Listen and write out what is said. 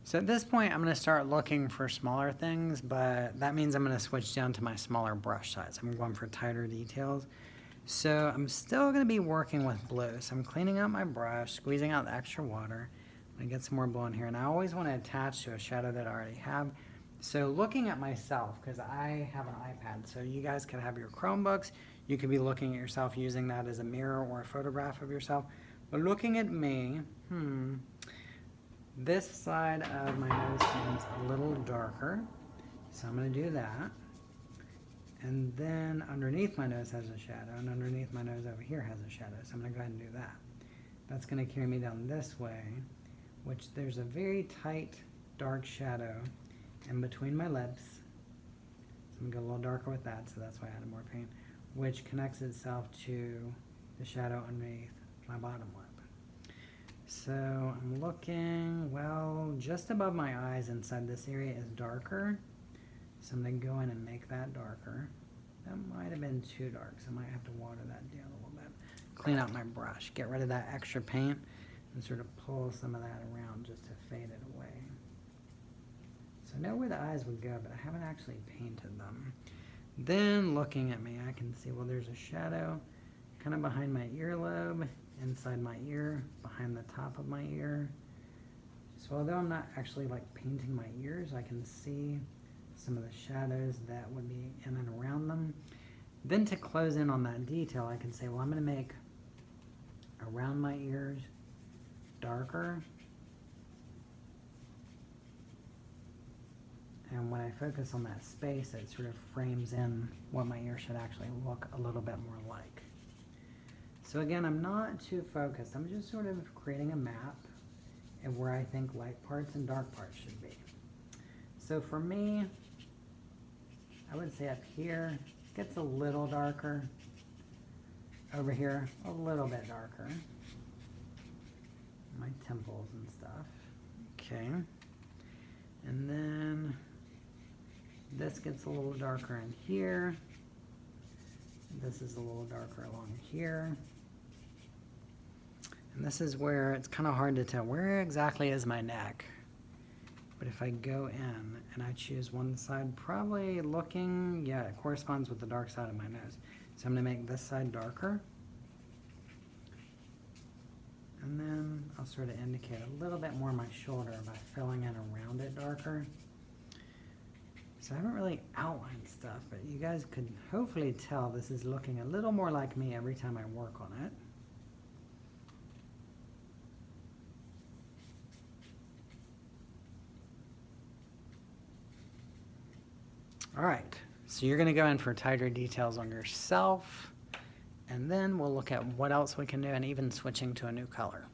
So at this point, I'm going to start looking for smaller things, but that means I'm going to switch down to my smaller brush size. I'm going for tighter details. So I'm still going to be working with blue. So I'm cleaning out my brush, squeezing out the extra water. I'm going to get some more blue in here. And I always want to attach to a shadow that I already have. So looking at myself, because I have an iPad, so you guys could have your Chromebooks. You could be looking at yourself using that as a mirror or a photograph of yourself. But looking at me, this side of my nose seems a little darker, so I'm going to do that. And then underneath my nose has a shadow, and underneath my nose over here has a shadow, so I'm going to go ahead and do that. That's going to carry me down this way, which there's a very tight, dark shadow in between my lips. So I'm going to go a little darker with that, so that's why I added more paint, which connects itself to the shadow underneath my bottom lip. So I'm looking, well, just above my eyes inside this area is darker. So I'm going to go in and make that darker. That might have been too dark, so I might have to water that down a little bit. Clean out my brush, get rid of that extra paint, and sort of pull some of that around just to fade it away. So I know where the eyes would go, but I haven't actually painted them. Then looking at me, I can see, well, there's a shadow kind of behind my earlobe, inside my ear, behind the top of my ear. So although I'm not actually like painting my ears, I can see some of the shadows that would be in and around them. Then to close in on that detail, I can say, well, I'm going to make around my ears darker. And when I focus on that space, it sort of frames in what my ear should actually look a little bit more like. So again, I'm not too focused. I'm just sort of creating a map of where I think light parts and dark parts should be. So for me, I would say up here, gets a little darker. Over here, a little bit darker. My temples and stuff. Okay. And then this gets a little darker in here. This is a little darker along here. And this is where it's kind of hard to tell where exactly is my neck. But if I go in and I choose one side, probably looking, yeah, it corresponds with the dark side of my nose. So I'm going to make this side darker. And then I'll sort of indicate a little bit more my shoulder by filling in around it darker. So I haven't really outlined stuff, but you guys could hopefully tell this is looking a little more like me every time I work on it. All right, so you're going to go in for tighter details on yourself, and then we'll look at what else we can do and even switching to a new color.